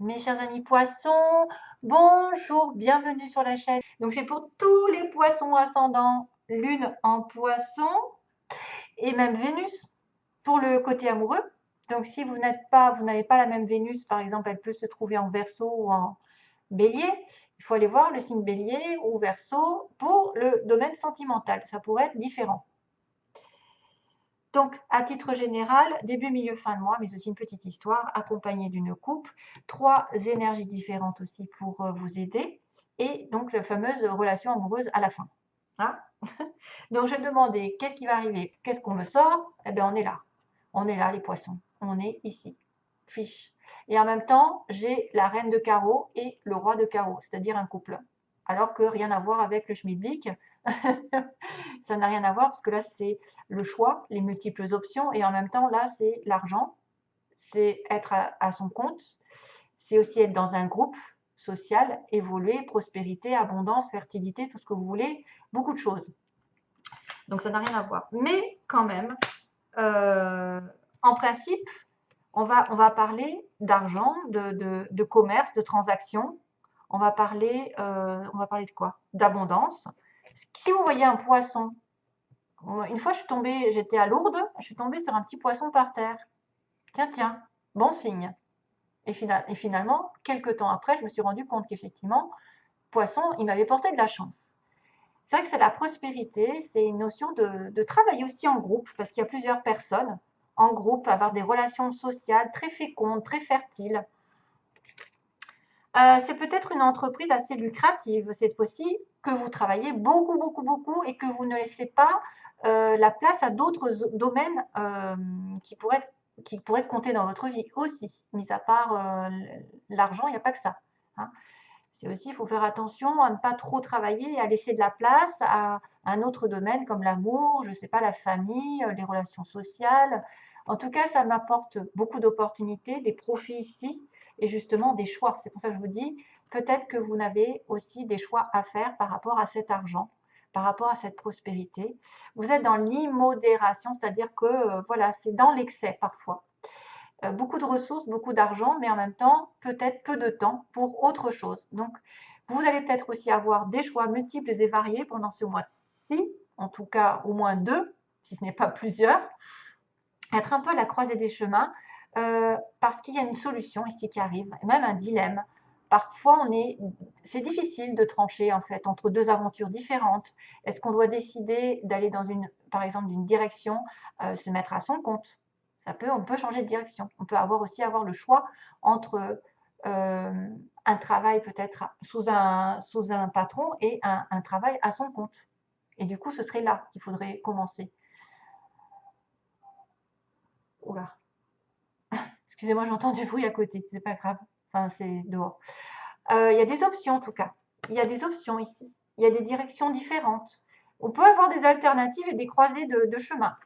Mes chers amis poissons, bonjour, bienvenue sur la chaîne. Donc c'est pour tous les poissons ascendants, lune en poisson et même Vénus pour le côté amoureux. Donc si vous n'avez pas la même Vénus, par exemple, elle peut se trouver en Verseau ou en Bélier. Il faut aller voir le signe Bélier ou Verseau pour le domaine sentimental. Ça pourrait être différent. Donc, à titre général, début, milieu, fin de mois, mais aussi une petite histoire accompagnée d'une coupe, 3 énergies différentes aussi pour vous aider, et donc la fameuse relation amoureuse à la fin. Hein. Donc, je demandais, qu'est-ce qui va arriver? Qu'est-ce qu'on me sort? Eh bien, on est là. On est là, les poissons. On est ici. Fiche. Et en même temps, j'ai la reine de carreau et le roi de carreau, c'est-à-dire un couple. Alors que rien à voir avec le schmilblick. Ça n'a rien à voir parce que là, c'est le choix, les multiples options. Et en même temps, là, c'est l'argent. C'est être à son compte. C'est aussi être dans un groupe social, évoluer, prospérité, abondance, fertilité, tout ce que vous voulez. Beaucoup de choses. Donc, ça n'a rien à voir. Mais quand même, en principe, on va parler d'argent, de commerce, de transactions. On va parler de quoi? D'abondance. Si vous voyez un poisson, une fois j'étais à Lourdes, je suis tombée sur un petit poisson par terre. Tiens, tiens, bon signe. Et finalement, quelques temps après, je me suis rendu compte qu'effectivement, poisson, il m'avait porté de la chance. C'est vrai que c'est la prospérité, c'est une notion de travailler aussi en groupe, parce qu'il y a plusieurs personnes en groupe, avoir des relations sociales très fécondes, très fertiles. C'est peut-être une entreprise assez lucrative. C'est aussi que vous travaillez beaucoup, beaucoup, beaucoup et que vous ne laissez pas la place à d'autres domaines qui pourraient compter dans votre vie aussi. Mis à part l'argent, il n'y a pas que ça. Hein. C'est aussi, il faut faire attention à ne pas trop travailler et à laisser de la place à un autre domaine comme l'amour, je ne sais pas, la famille, les relations sociales. En tout cas, ça m'apporte beaucoup d'opportunités, des profits ici et justement des choix. C'est pour ça que je vous dis, peut-être que vous avez aussi des choix à faire par rapport à cet argent, par rapport à cette prospérité. Vous êtes dans l'immodération, c'est-à-dire que voilà, c'est dans l'excès parfois. Beaucoup de ressources, beaucoup d'argent, mais en même temps, peut-être peu de temps pour autre chose. Donc, vous allez peut-être aussi avoir des choix multiples et variés pendant ce mois-ci, en tout cas au moins 2, si ce n'est pas plusieurs. Être un peu à la croisée des chemins, parce qu'il y a une solution ici qui arrive, même un dilemme. Parfois, c'est difficile de trancher en fait entre deux aventures différentes. Est-ce qu'on doit décider d'aller par exemple, d'une direction, se mettre à son compte? On peut changer de direction. On peut aussi avoir le choix entre un travail peut-être sous un patron et un travail à son compte. Et du coup, ce serait là qu'il faudrait commencer. Oula. Excusez-moi, j'entends du bruit à côté, c'est pas grave. Enfin, c'est dehors. Il y a des options en tout cas. Il y a des options ici. Il y a des directions différentes. On peut avoir des alternatives et des croisées de chemin.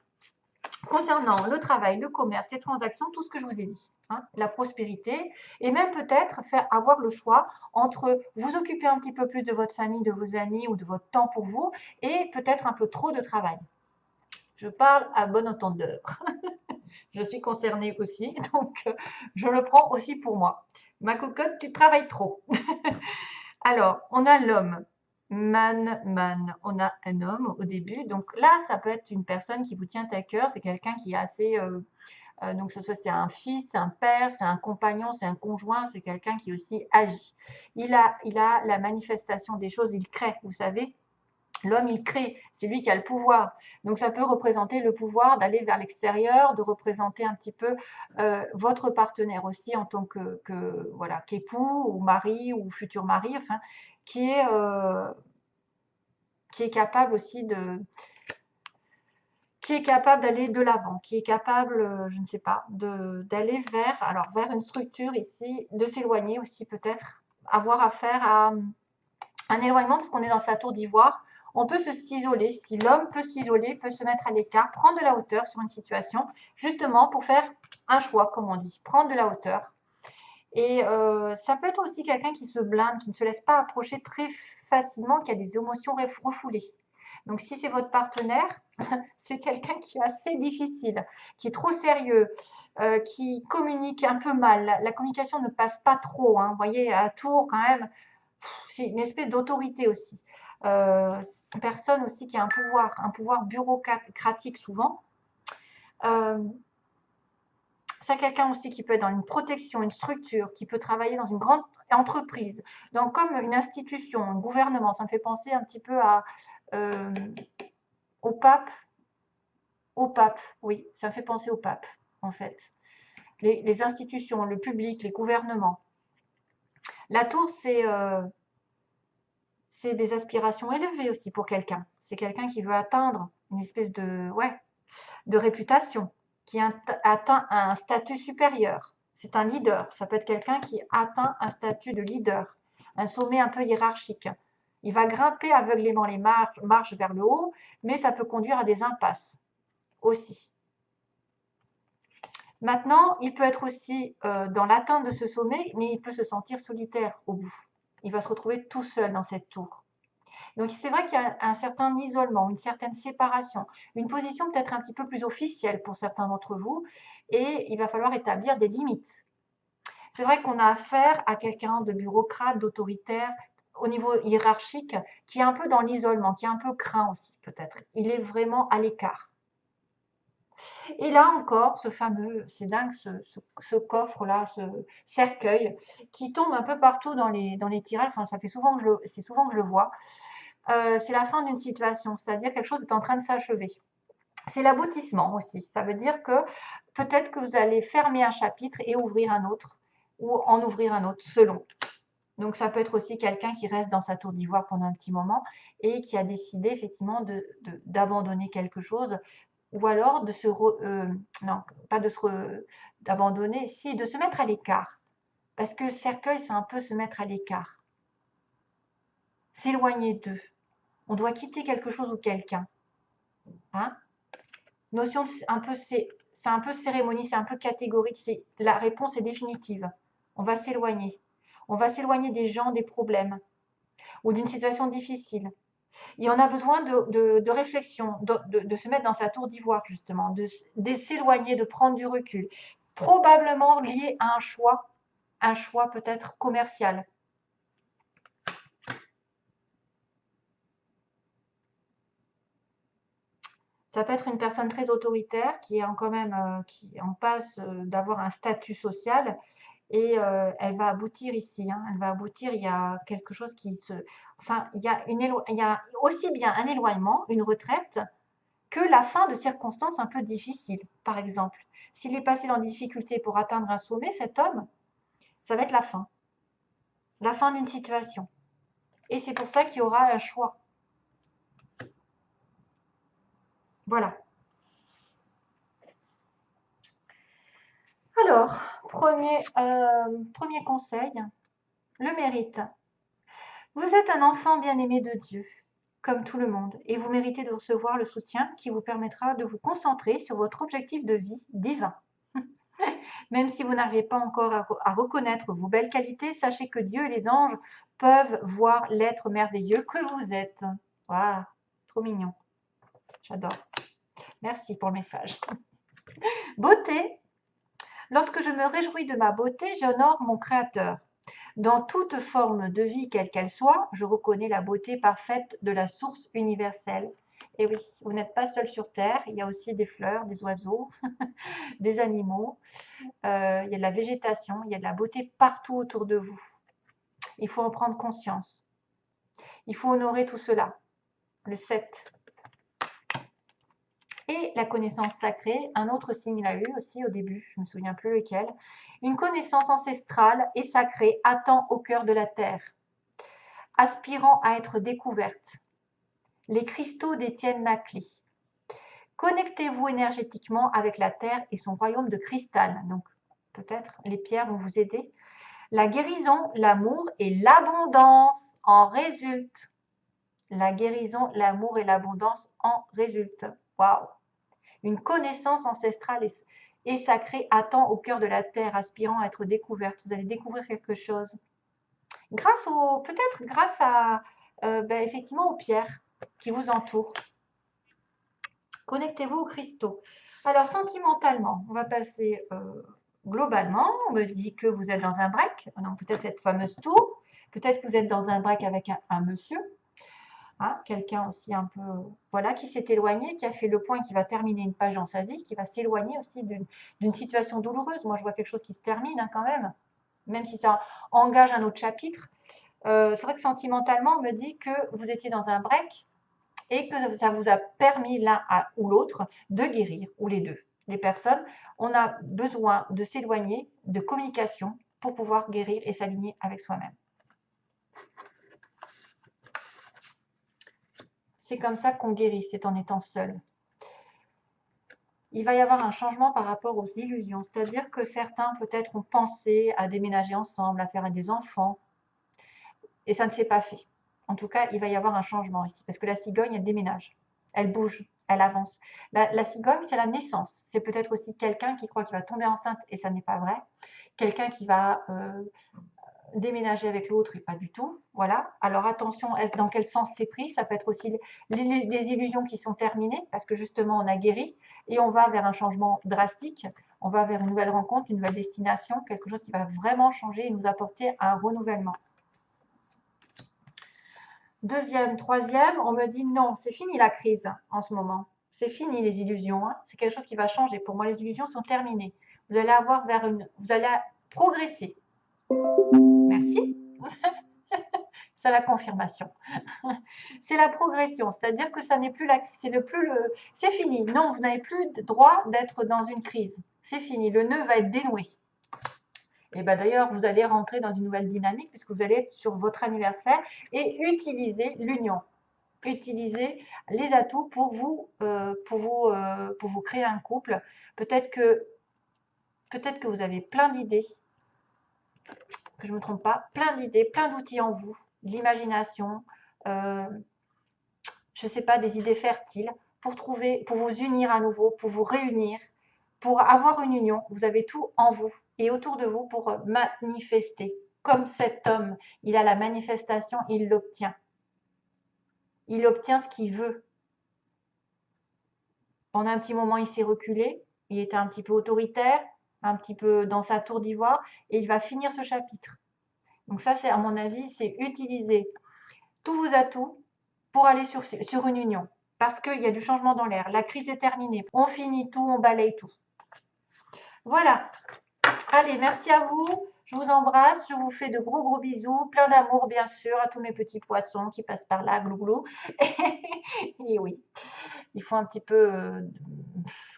Concernant le travail, le commerce, les transactions, tout ce que je vous ai dit, hein, la prospérité, et même peut-être avoir le choix entre vous occuper un petit peu plus de votre famille, de vos amis ou de votre temps pour vous, et peut-être un peu trop de travail. Je parle à bon entendeur. Je suis concernée aussi, donc je le prends aussi pour moi. Ma cocotte, tu travailles trop. Alors, on a l'homme. Man. On a un homme au début. Donc là, ça peut être une personne qui vous tient à cœur. C'est quelqu'un qui est assez... donc, c'est un fils, c'est un père, c'est un compagnon, c'est un conjoint, c'est quelqu'un qui aussi agit. Il a la manifestation des choses, il crée, vous savez. L'homme, il crée, c'est lui qui a le pouvoir. Donc, ça peut représenter le pouvoir d'aller vers l'extérieur, de représenter un petit peu votre partenaire aussi en tant voilà, qu'époux ou mari ou futur mari, enfin, qui est capable aussi qui est capable d'aller de l'avant, qui est capable, je ne sais pas, d'aller vers une structure ici, de s'éloigner aussi peut-être, avoir affaire à un éloignement parce qu'on est dans sa tour d'ivoire. On peut s'isoler, si l'homme peut s'isoler, peut se mettre à l'écart, prendre de la hauteur sur une situation, justement pour faire un choix, comme on dit, prendre de la hauteur. Et ça peut être aussi quelqu'un qui se blinde, qui ne se laisse pas approcher très facilement, qui a des émotions refoulées. Donc, si c'est votre partenaire, c'est quelqu'un qui est assez difficile, qui est trop sérieux, qui communique un peu mal. La communication ne passe pas trop, hein. Vous voyez, à Tours, quand même, c'est une espèce d'autorité aussi. Une personne aussi qui a un pouvoir bureaucratique souvent. C'est quelqu'un aussi qui peut être dans une protection, une structure, qui peut travailler dans une grande entreprise, donc comme une institution, un gouvernement. Ça me fait penser un petit peu au pape. Au pape, oui, ça me fait penser au pape, en fait. Les institutions, le public, les gouvernements. La tour, c'est des aspirations élevées aussi pour quelqu'un. C'est quelqu'un qui veut atteindre une espèce de réputation, qui atteint un statut supérieur. C'est un leader. Ça peut être quelqu'un qui atteint un statut de leader, un sommet un peu hiérarchique. Il va grimper aveuglément les marches vers le haut, mais ça peut conduire à des impasses aussi. Maintenant, il peut être aussi dans l'atteinte de ce sommet, mais il peut se sentir solitaire au bout. Il va se retrouver tout seul dans cette tour. Donc, c'est vrai qu'il y a un certain isolement, une certaine séparation, une position peut-être un petit peu plus officielle pour certains d'entre vous, et il va falloir établir des limites. C'est vrai qu'on a affaire à quelqu'un de bureaucrate, d'autoritaire, au niveau hiérarchique, qui est un peu dans l'isolement, qui est un peu craint aussi peut-être. Il est vraiment à l'écart. Et là encore, c'est dingue, ce coffre-là, ce cercueil, qui tombe un peu partout dans les tirages. Enfin, c'est souvent que je le vois. C'est la fin d'une situation, c'est-à-dire quelque chose est en train de s'achever. C'est l'aboutissement aussi. Ça veut dire que peut-être que vous allez fermer un chapitre et ouvrir un autre, ou en ouvrir un autre, selon. Donc, ça peut être aussi quelqu'un qui reste dans sa tour d'ivoire pendant un petit moment et qui a décidé effectivement d'abandonner quelque chose, ou alors non, pas d'abandonner, si, de se mettre à l'écart. Parce que le cercueil, c'est un peu se mettre à l'écart. S'éloigner d'eux. On doit quitter quelque chose ou quelqu'un. Hein? Notion de, c'est un peu cérémonie, c'est un peu catégorique. La réponse est définitive. On va s'éloigner. On va s'éloigner des gens, des problèmes ou d'une situation difficile. Et on a besoin de réflexion, de se mettre dans sa tour d'ivoire, justement, de s'éloigner, de prendre du recul. Probablement lié à un choix peut-être commercial. Ça peut être une personne très autoritaire qui est quand même qui en passe d'avoir un statut social et elle va aboutir ici. Hein. Elle va aboutir, il y a quelque chose enfin, il y a aussi bien un éloignement, une retraite, que la fin de circonstances un peu difficiles. Par exemple, s'il est passé dans des difficultés pour atteindre un sommet, cet homme, ça va être la fin d'une situation. Et c'est pour ça qu'il y aura un choix. Voilà. Alors, premier conseil, le mérite. Vous êtes un enfant bien-aimé de Dieu, comme tout le monde, et vous méritez de recevoir le soutien qui vous permettra de vous concentrer sur votre objectif de vie divin. Même si vous n'arrivez pas encore à reconnaître vos belles qualités, sachez que Dieu et les anges peuvent voir l'être merveilleux que vous êtes. Waouh, trop mignon. J'adore. Merci pour le message. Beauté. Lorsque je me réjouis de ma beauté, j'honore mon Créateur. Dans toute forme de vie, quelle qu'elle soit, je reconnais la beauté parfaite de la source universelle. Et oui, vous n'êtes pas seul sur Terre, il y a aussi des fleurs, des oiseaux, des animaux, il y a de la végétation, il y a de la beauté partout autour de vous. Il faut en prendre conscience. Il faut honorer tout cela. Le 7. Et la connaissance sacrée, un autre signe il a eu aussi au début, je ne me souviens plus lequel. Une connaissance ancestrale et sacrée attend au cœur de la terre, aspirant à être découverte. Les cristaux d'Étienne Nacli. Connectez-vous énergétiquement avec la terre et son royaume de cristal. Donc, peut-être les pierres vont vous aider. La guérison, l'amour et l'abondance en résultent. La guérison, l'amour et l'abondance en résultent. Waouh! Une connaissance ancestrale et sacrée attend au cœur de la terre, aspirant à être découverte. Vous allez découvrir quelque chose. Peut-être grâce à, effectivement, aux pierres. qui vous entourent. Connectez-vous aux cristaux. Alors, sentimentalement, on va passer globalement. On me dit que vous êtes dans un break, donc peut-être cette fameuse tour. Peut-être que vous êtes dans un break avec un monsieur, hein, quelqu'un aussi un peu, voilà, qui s'est éloigné, qui a fait le point, qui va terminer une page dans sa vie, qui va s'éloigner aussi d'une situation douloureuse. Moi, je vois quelque chose qui se termine hein, quand même si ça engage un autre chapitre. C'est vrai que sentimentalement, on me dit que vous étiez dans un break et que ça vous a permis l'un ou l'autre de guérir, ou les deux. Les personnes, on a besoin de s'éloigner, de communication pour pouvoir guérir et s'aligner avec soi-même. C'est comme ça qu'on guérit, c'est en étant seul. Il va y avoir un changement par rapport aux illusions, c'est-à-dire que certains peut-être ont pensé à déménager ensemble, à faire des enfants, et ça ne s'est pas fait. En tout cas, il va y avoir un changement ici, parce que la cigogne, elle déménage, elle bouge, elle avance. La cigogne, c'est la naissance. C'est peut-être aussi quelqu'un qui croit qu'il va tomber enceinte, et ça n'est pas vrai. Quelqu'un qui va déménager avec l'autre, et pas du tout. Voilà. Alors attention, dans quel sens c'est pris? Ça peut être aussi des illusions qui sont terminées, parce que justement, on a guéri, et on va vers un changement drastique. On va vers une nouvelle rencontre, une nouvelle destination, quelque chose qui va vraiment changer et nous apporter un renouvellement. Deuxième, troisième, on me dit non, c'est fini la crise en ce moment. C'est fini les illusions. Hein. C'est quelque chose qui va changer. Pour moi, les illusions sont terminées. Vous allez avoir vous allez progresser. Merci. C'est la confirmation. C'est la progression, c'est-à-dire que ça n'est plus la crise, c'est fini. Non, vous n'avez plus le droit d'être dans une crise. C'est fini. Le nœud va être dénoué. Et ben d'ailleurs, vous allez rentrer dans une nouvelle dynamique puisque vous allez être sur votre anniversaire et utiliser l'union. Utiliser les atouts pour vous créer un couple. Peut-être que vous avez plein d'idées, que je ne me trompe pas, plein d'idées, plein d'outils en vous, de l'imagination, je ne sais pas, des idées fertiles pour vous unir à nouveau, pour vous réunir, pour avoir une union. Vous avez tout en vous et autour de vous pour manifester. Comme cet homme, il a la manifestation, il l'obtient. Il obtient ce qu'il veut. Pendant un petit moment, il s'est reculé, il était un petit peu autoritaire, un petit peu dans sa tour d'ivoire, et il va finir ce chapitre. Donc ça, c'est à mon avis, c'est utiliser tous vos atouts pour aller sur une union. Parce qu'il y a du changement dans l'air, la crise est terminée, on finit tout, on balaye tout. Voilà. Allez, merci à vous. Je vous embrasse, je vous fais de gros gros bisous, plein d'amour bien sûr à tous mes petits poissons qui passent par là, glouglou. Et oui, il faut un petit peu,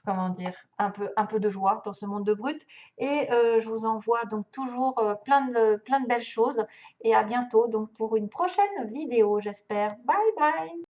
comment dire, un peu de joie dans ce monde de brut. Et je vous envoie donc toujours plein de belles choses. Et à bientôt donc pour une prochaine vidéo, j'espère. Bye bye.